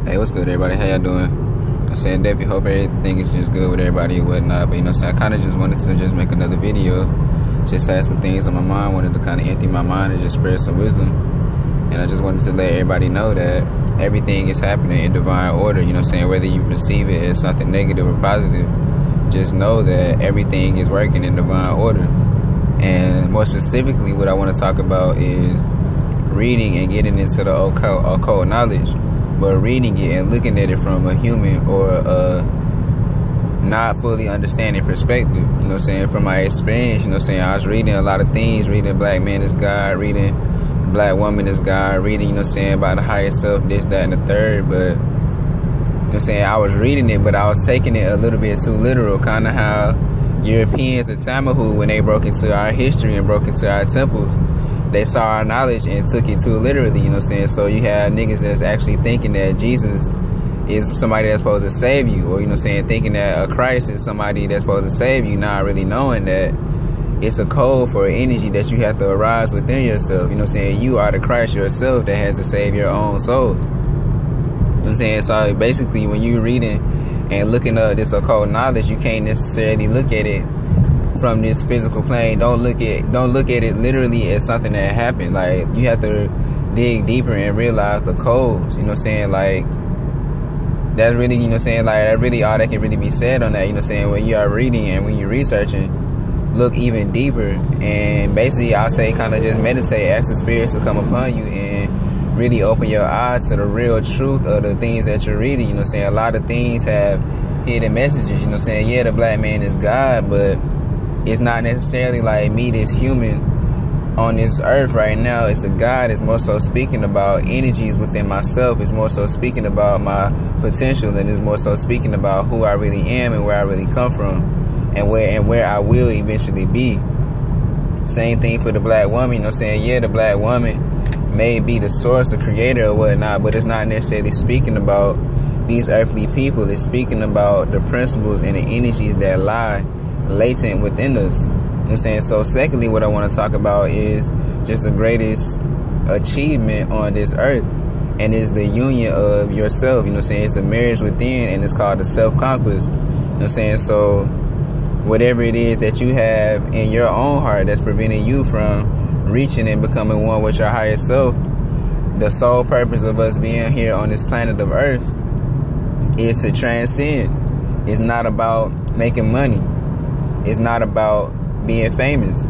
Hey, what's good, everybody? How y'all doing? I'm saying, definitely hope everything is just good with everybody and whatnot. But, you know, so I kind of just wanted to just make another video. Just had some things on my mind. Wanted to kind of empty my mind and just spread some wisdom. And I just wanted to let everybody know that everything is happening in divine order. You know what I'm saying? Whether you perceive it as something negative or positive, just know that everything is working in divine order. And more specifically, what I want to talk about is reading and getting into the occult knowledge. But reading it and looking at it from a human or a not fully understanding perspective. You know what I'm saying? From my experience, you know what I'm saying? I was reading a lot of things, reading Black Man is God, reading Black Woman is God, reading, you know what I'm saying, about the higher self, this, that, and the third. But, you know what I'm saying? I was reading it, but I was taking it a little bit too literal. Kind of how Europeans at Tamahu, when they broke into our history and broke into our temples, they saw our knowledge and took it too literally, you know what I'm saying? So you have niggas that's actually thinking that Jesus is somebody that's supposed to save you, or, you know what I'm saying, thinking that a Christ is somebody that's supposed to save you, not really knowing that it's a code for energy that you have to arise within yourself. You know what I'm saying? You are the Christ yourself that has to save your own soul. You know what I'm saying? So basically, when you're reading and looking up this occult knowledge, you can't necessarily look at it from this physical plane. Don't look at it literally as something that happened. Like, you have to dig deeper and realize the codes. You know what I'm saying? Like, that's really, you know what I'm saying, like, that really all that can really be said on that. You know what I'm saying? When you are reading and when you're researching, look even deeper. And basically, I say kind of just meditate, ask the spirits to come upon you and really open your eyes to the real truth of the things that you're reading. You know what I'm saying? A lot of things have hidden messages. You know what I'm saying? Yeah, the Black man is God, but it's not necessarily like me, this human on this earth right now. It's a God. It's more so speaking about energies within myself. It's more so speaking about my potential, and it's more so speaking about who I really am and where I really come from and where I will eventually be. Same thing for the Black woman. You know what I'm saying? Yeah, the Black woman may be the source, the creator or whatnot, but it's not necessarily speaking about these earthly people. It's speaking about the principles and the energies that lie latent within us. You know what I'm saying? So secondly, what I want to talk about is just the greatest achievement on this earth, and is the union of yourself. You know what I'm saying? It's the marriage within, and it's called the self-conquest. You know what I'm saying? So whatever it is that you have in your own heart that's preventing you from reaching and becoming one with your higher self, the sole purpose of us being here on this planet of earth is to transcend. It's not about making money. It's not about being famous.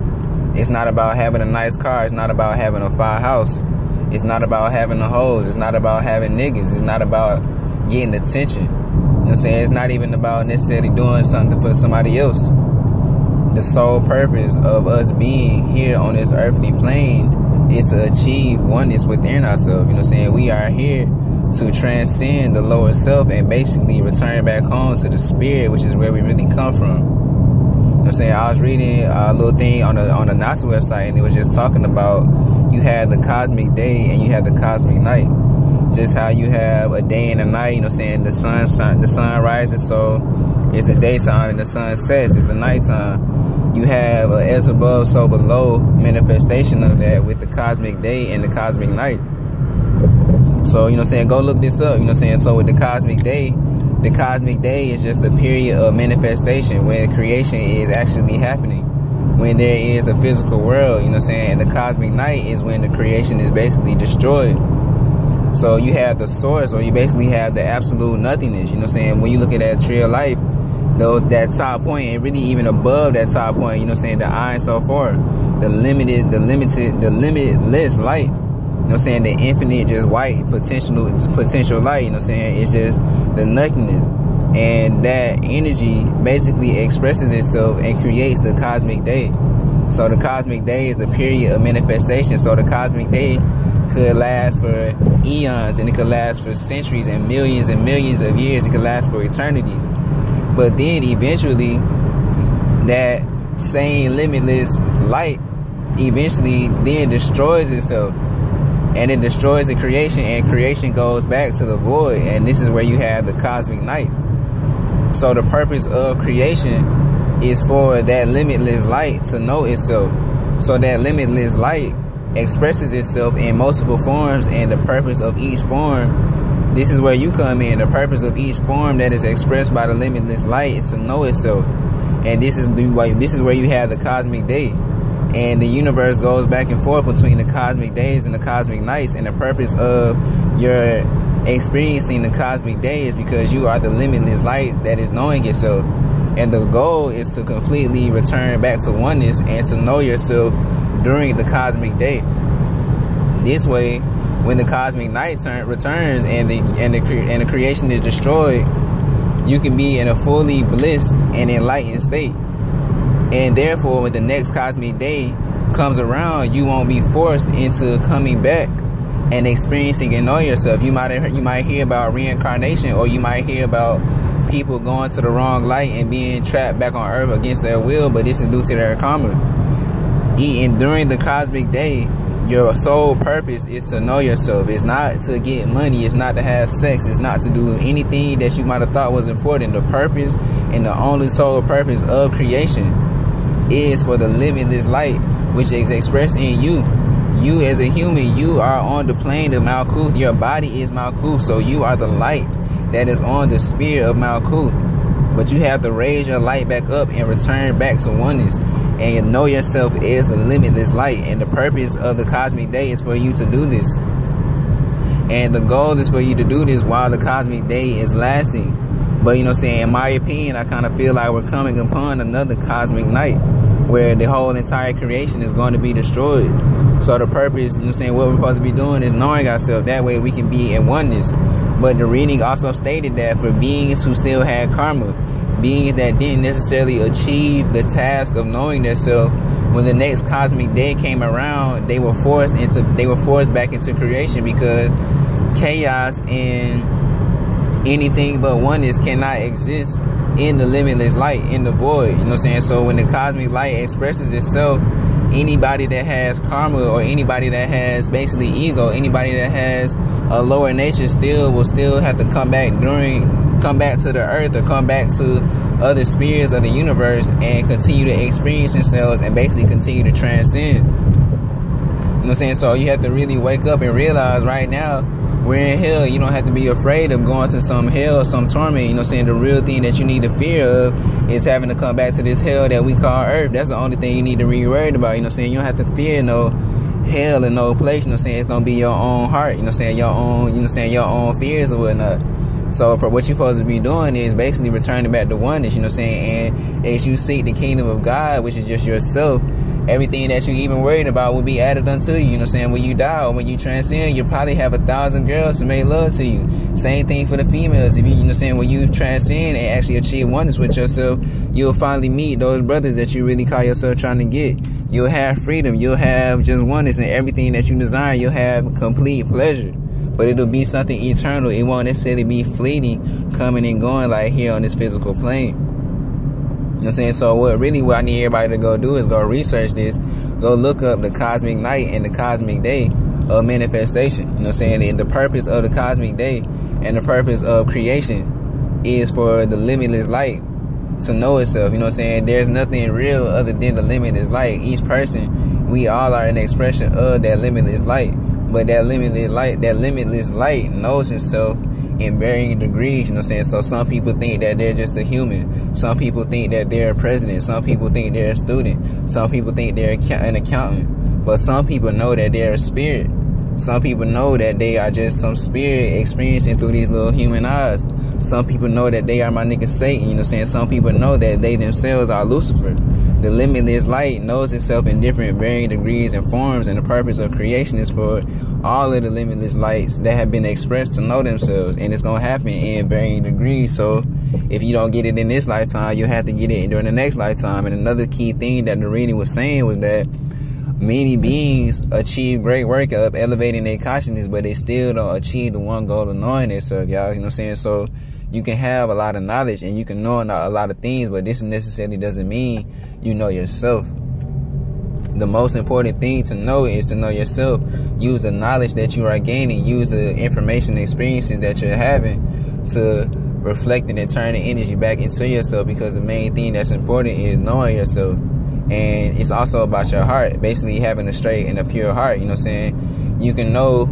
It's not about having a nice car. It's not about having a fire house. It's not about having the hoes. It's not about having niggas. It's not about getting attention. You know what I'm saying? It's not even about necessarily doing something for somebody else. The sole purpose of us being here on this earthly plane is to achieve oneness within ourselves. You know what I'm saying? We are here to transcend the lower self and basically return back home to the spirit, which is where we really come from. You know what I'm saying? I was reading a little thing on the NASA website, and it was just talking about you had the cosmic day and you had the cosmic night. Just how you have a day and a night, you know what I'm saying? The sun rises, so it's the daytime, and the sun sets, it's the nighttime. You have a as above, so below manifestation of that with the cosmic day and the cosmic night. So, you know what I'm saying? Go look this up, you know what I'm saying? So with the cosmic day is just a period of manifestation when creation is actually happening, when there is a physical world, you know what I'm saying? And the cosmic night is when the creation is basically destroyed. So you have the source, or you basically have the absolute nothingness. You know what I'm saying? When you look at that tree of life, that top point, and really even above that top point, you know what I'm saying, the Ein Sof, the limitless light. You know what I'm saying? The infinite, just white potential light. You know what I'm saying? It's just the nothingness, and that energy basically expresses itself and creates the cosmic day. So the cosmic day is the period of manifestation. So the cosmic day could last for eons, and it could last for centuries and millions of years. It could last for eternities. But then eventually, that same limitless light eventually then destroys itself, and it destroys the creation, and creation goes back to the void, and this is where you have the cosmic night. So the purpose of creation is for that limitless light to know itself. So that limitless light expresses itself in multiple forms, and the purpose of each form This is where you come in. The purpose of each form that is expressed by the limitless light is to know itself. And this is where you have the cosmic day. And the universe goes back and forth between the cosmic days and the cosmic nights. And the purpose of your experiencing the cosmic day is because you are the limitless light that is knowing itself. And the goal is to completely return back to oneness and to know yourself during the cosmic day. This way, when the cosmic night returns and the creation is destroyed, you can be in a fully blissed and enlightened state. And therefore, when the next cosmic day comes around, you won't be forced into coming back and experiencing and knowing yourself. You might hear about reincarnation, or you might hear about people going to the wrong light and being trapped back on earth against their will, but this is due to their karma. And during the cosmic day, your sole purpose is to know yourself. It's not to get money. It's not to have sex. It's not to do anything that you might have thought was important. The purpose and the only sole purpose of creation is for the limitless light, which is expressed in you. You as a human, you are on the plane of Malkuth. Your body is Malkuth, so you are the light that is on the sphere of Malkuth. But you have to raise your light back up and return back to oneness. And you know yourself as the limitless light. And the purpose of the cosmic day is for you to do this. And the goal is for you to do this while the cosmic day is lasting. But, you know what I'm saying, in my opinion, I kind of feel like we're coming upon another cosmic night where the whole entire creation is going to be destroyed. So the purpose, you know what I'm saying, what we're supposed to be doing is knowing ourselves. That way we can be in oneness. But the reading also stated that for beings who still had karma, beings that didn't necessarily achieve the task of knowing themselves, when the next cosmic day came around, they were forced back into creation, because chaos and anything but oneness cannot exist in the limitless light, in the void. You know what I'm saying? So when the cosmic light expresses itself, anybody that has karma, or anybody that has basically ego, anybody that has a lower nature will still have to come back to the earth, or come back to other spheres of the universe and continue to experience themselves and basically continue to transcend. You know what I'm saying? So you have to really wake up and realize right now we're in hell. You don't have to be afraid of going to some hell or some torment. You know what I'm saying? The real thing that you need to fear of is having to come back to this hell that we call earth. That's the only thing you need to be worried about. You know what I'm saying? You don't have to fear no hell in no place. You know what I'm saying? It's gonna be your own heart. You know what I'm saying? Your own, you know what I'm saying, your own fears or whatnot. So what you're supposed to be doing is basically returning back to oneness, you know what I'm saying? And as you seek the kingdom of God, which is just yourself, everything that you even worried about will be added unto you. You know what I'm saying? When you die or when you transcend, you'll probably have 1,000 girls to make love to you. Same thing for the females. If you know what I'm saying, when you transcend and actually achieve oneness with yourself, you'll finally meet those brothers that you really call yourself trying to get. You'll have freedom. You'll have just oneness, and everything that you desire, you'll have complete pleasure. But it'll be something eternal. It won't necessarily be fleeting, coming and going like here on this physical plane. You know what I'm saying? So what I need everybody to go do is go research this. Go look up the cosmic night and the cosmic day of manifestation. You know what I'm saying? And the purpose of the cosmic day and the purpose of creation is for the limitless light to know itself. You know what I'm saying? There's nothing real other than the limitless light. Each person, we all are an expression of that limitless light. But that limitless light knows itself in varying degrees, you know what I'm saying? So some people think that they're just a human. Some people think that they're a president. Some people think they're a student. Some people think they're an accountant. But some people know that they're a spirit. Some people know that they are just some spirit experiencing through these little human eyes. Some people know that they are my nigga Satan, you know what I'm saying? Some people know that they themselves are Lucifer. The limitless light knows itself in different varying degrees and forms, and the purpose of creation is for all of the limitless lights that have been expressed to know themselves, and it's going to happen in varying degrees. So if you don't get it in this lifetime, you'll have to get it during the next lifetime. And another key thing that the reading was saying was that many beings achieve great work of elevating their consciousness, but they still don't achieve the one goal of knowing themselves, y'all. You know what I'm saying? So you can have a lot of knowledge and you can know a lot of things, but this necessarily doesn't mean you know yourself. The most important thing to know is to know yourself. Use the knowledge that you are gaining. Use the information and experiences that you're having to reflect and turn the energy back into yourself, because the main thing that's important is knowing yourself. And it's also about your heart, basically having a straight and a pure heart. You know what I'm saying? You can know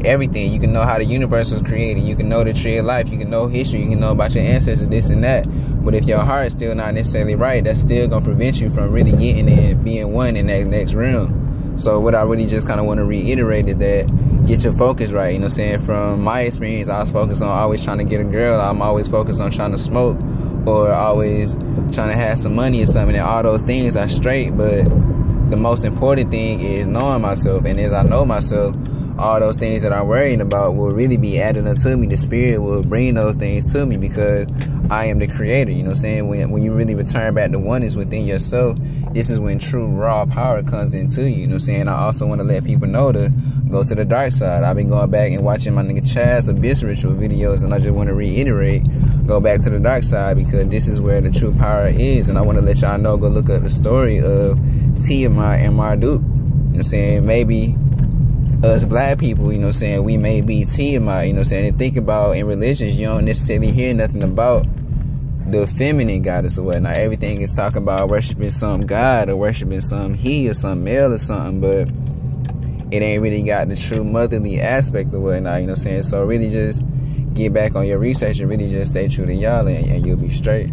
everything. You can know how the universe was created. You can know the tree of life. You can know history. You can know about your ancestors, this and that. But if your heart's still not necessarily right, that's still going to prevent you from really getting and being one in that next realm. So what I really just kind of want to reiterate is that get your focus right. You know what I'm saying? From my experience, I was focused on always trying to get a girl. I'm always focused on trying to smoke or always trying to have some money or something. And all those things are straight, but the most important thing is knowing myself. And as I know myself, all those things that I'm worrying about will really be added unto me. The spirit will bring those things to me because I am the creator. You know what I'm saying? When you really return back to oneness within yourself, this is when true raw power comes into you. You know what I'm saying? I also want to let people know to go to the dark side. I've been going back and watching my nigga Chaz Abyss Ritual videos, and I just want to reiterate, go back to the dark side because this is where the true power is. And I want to let y'all know, go look up the story of Tiamat and Marduk. You know what I'm saying? Maybe us black people, you know what I'm saying, we may be Tiamat, you know what I'm saying, and think about in religions, you don't necessarily hear nothing about the feminine goddess or whatnot. Everything is talking about worshiping some god or worshiping some he or some male or something, but it ain't really got the true motherly aspect or whatnot, you know what I'm saying. So really just get back on your research and really just stay true to y'all, and you'll be straight.